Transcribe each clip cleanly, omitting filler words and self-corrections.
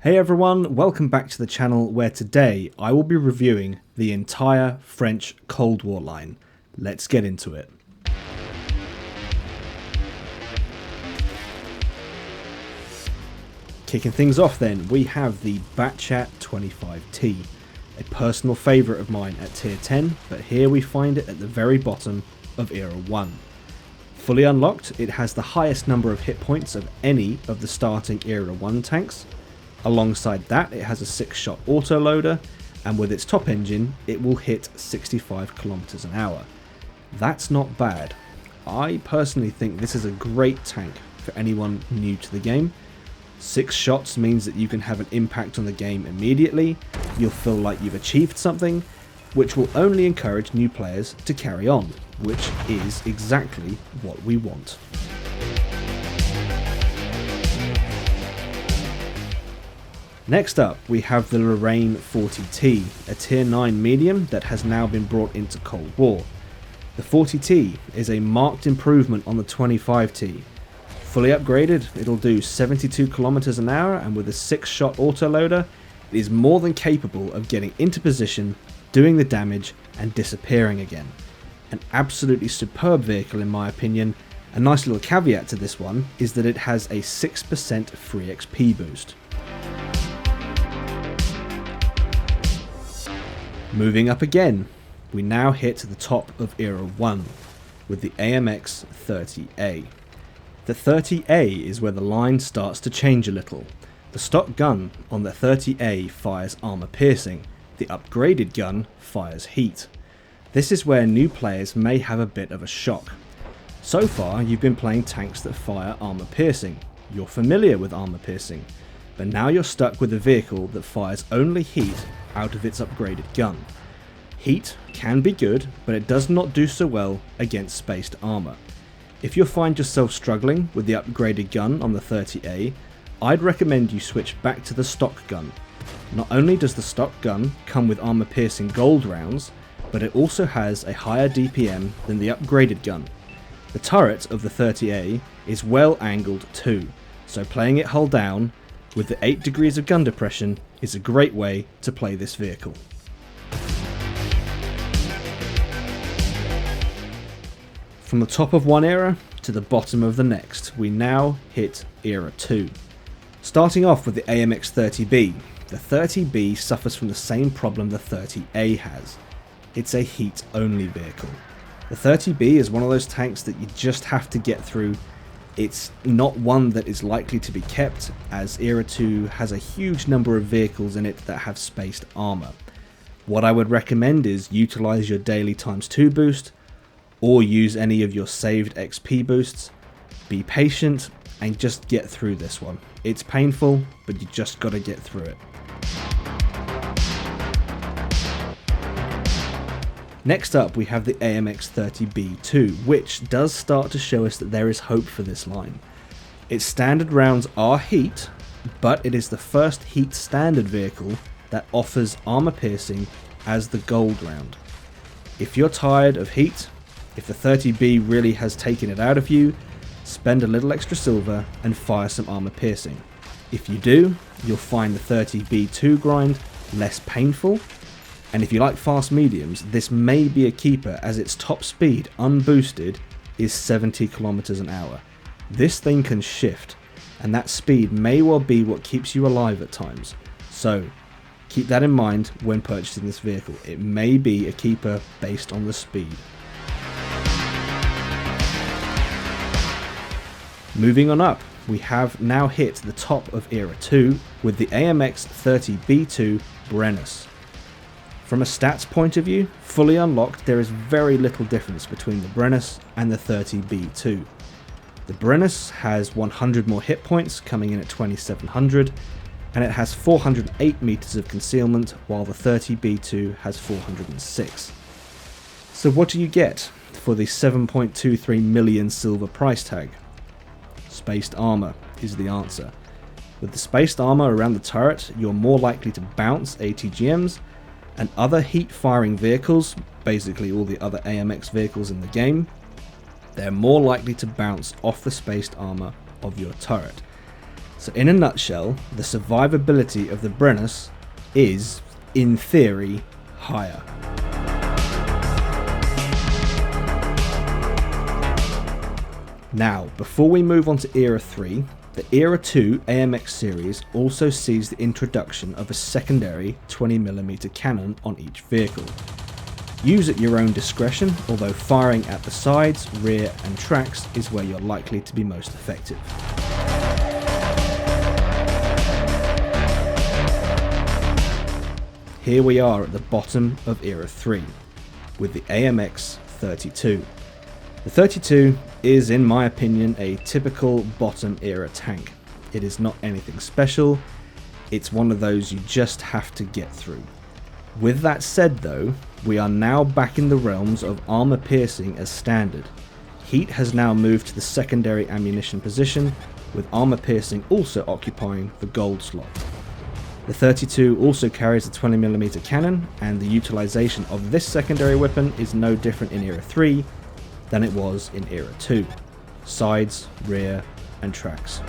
Hey everyone, welcome back to the channel where today I will be reviewing the entire French Cold War line. Let's get into it. Kicking things off then, we have the Batchat 25T, a personal favourite of mine at tier 10, but here we find it at the very bottom of Era 1. Fully unlocked, it has the highest number of hit points of any of the starting Era 1 tanks. Alongside that, it has a 6-shot autoloader, and with its top engine, it will hit 65 km an hour. That's not bad. I personally think this is a great tank for anyone new to the game. 6 shots means that you can have an impact on the game immediately, you'll feel like you've achieved something, which will only encourage new players to carry on, which is exactly what we want. Next up, we have the Lorraine 40T, a tier 9 medium that has now been brought into Cold War. The 40T is a marked improvement on the 25T. Fully upgraded, it'll do 72 km an hour, and with a 6-shot autoloader, it is more than capable of getting into position, doing the damage, and disappearing again. An absolutely superb vehicle in my opinion. A nice little caveat to this one is that it has a 6% free XP boost. Moving up again, we now hit the top of Era 1 with the AMX 30A. The 30A is where the line starts to change a little. The stock gun on the 30A fires armor piercing, the upgraded gun fires heat. This is where new players may have a bit of a shock. So far you've been playing tanks that fire armor piercing, you're familiar with armor piercing, but now you're stuck with a vehicle that fires only heat out of its upgraded gun. Heat can be good, but it does not do so well against spaced armor. If you find yourself struggling with the upgraded gun on the 30A, I'd recommend you switch back to the stock gun. Not only does the stock gun come with armor piercing gold rounds, but it also has a higher DPM than the upgraded gun. The turret of the 30A is well angled too, so playing it hull down with the 8 degrees of gun depression is a great way to play this vehicle. From the top of one era to the bottom of the next, we now hit Era 2. Starting off with the AMX 30B, the 30B suffers from the same problem the 30A has. It's a heat only vehicle. The 30B is one of those tanks that you just have to get through. It's not one that is likely to be kept, as Era 2 has a huge number of vehicles in it that have spaced armor. What I would recommend is utilize your daily ×2 boost, or use any of your saved XP boosts. Be patient and just get through this one. It's painful, but you just gotta get through it. Next up, we have the AMX 30B2, which does start to show us that there is hope for this line. Its standard rounds are heat, but it is the first heat standard vehicle that offers armor piercing as the gold round. If you're tired of heat, if the 30B really has taken it out of you, spend a little extra silver and fire some armor piercing. If you do, you'll find the 30B2 grind less painful. And if you like fast mediums, this may be a keeper, as its top speed, unboosted, is 70 km an hour. This thing can shift, and that speed may well be what keeps you alive at times. So, keep that in mind when purchasing this vehicle. It may be a keeper based on the speed. Moving on up, we have now hit the top of Era 2 with the AMX 30B2 Brenus. From a stats point of view, fully unlocked, there is very little difference between the Brenus and the 30B2. The Brenus has 100 more hit points, coming in at 2700, and it has 408 meters of concealment, while the 30B2 has 406. So what do you get for the 7.23 million silver price tag? Spaced armor is the answer. With the spaced armor around the turret, you're more likely to bounce ATGMs, and other heat-firing vehicles, basically all the other AMX vehicles in the game, they're more likely to bounce off the spaced armor of your turret. So in a nutshell, the survivability of the Brenus is, in theory, higher. Now, before we move on to Era 3, the Era 2 AMX series also sees the introduction of a secondary 20mm cannon on each vehicle. Use at your own discretion, although firing at the sides, rear and tracks is where you're likely to be most effective. Here we are at the bottom of Era 3, with the AMX 32. The 32 is, in my opinion, a typical bottom era tank. It is not anything special, it's one of those you just have to get through. With that said though, we are now back in the realms of armor piercing as standard. Heat has now moved to the secondary ammunition position, with armor piercing also occupying the gold slot. The 32 also carries a 20mm cannon, and the utilization of this secondary weapon is no different in Era 3 than it was in Era 2. Sides, rear and tracks.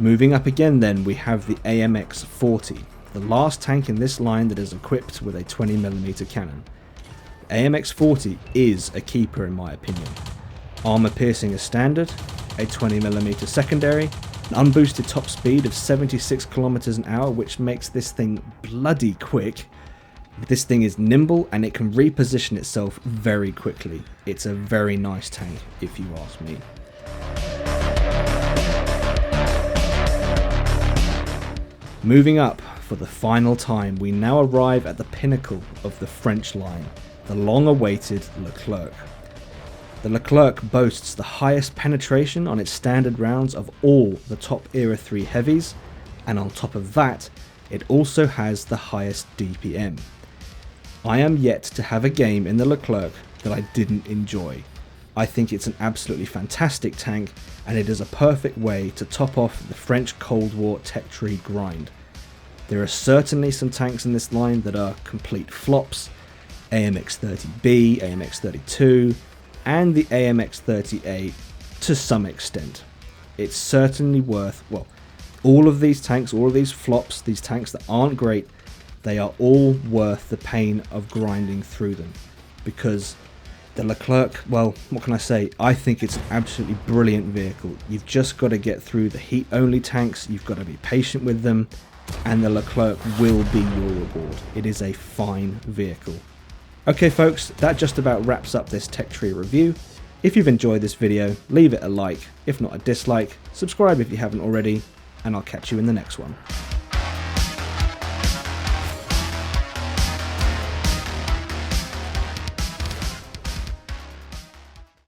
Moving up again then, we have the AMX 40, the last tank in this line that is equipped with a 20mm cannon. The AMX 40 is a keeper in my opinion. Armor piercing is standard, a 20mm secondary, an unboosted top speed of 76 km an hour, which makes this thing bloody quick. This thing is nimble and it can reposition itself very quickly. It's a very nice tank if you ask me. Moving up for the final time, we now arrive at the pinnacle of the French line, the long-awaited Leclerc. The Leclerc boasts the highest penetration on its standard rounds of all the top Era 3 heavies, and on top of that, it also has the highest DPM. I am yet to have a game in the Leclerc that I didn't enjoy. I think it's an absolutely fantastic tank, and it is a perfect way to top off the French Cold War tech tree grind. There are certainly some tanks in this line that are complete flops, AMX 30B, AMX 32, and the AMX 30A to some extent. It's certainly worth, well, all of these tanks, all of these flops, these tanks that aren't great, they are all worth the pain of grinding through them, because the Leclerc, well, what can I say? I think it's an absolutely brilliant vehicle. You've just got to get through the heat-only tanks, you've got to be patient with them, and the Leclerc will be your reward. It is a fine vehicle. Okay folks, that just about wraps up this tech tree review. If you've enjoyed this video, leave it a like, if not a dislike, subscribe if you haven't already, and I'll catch you in the next one.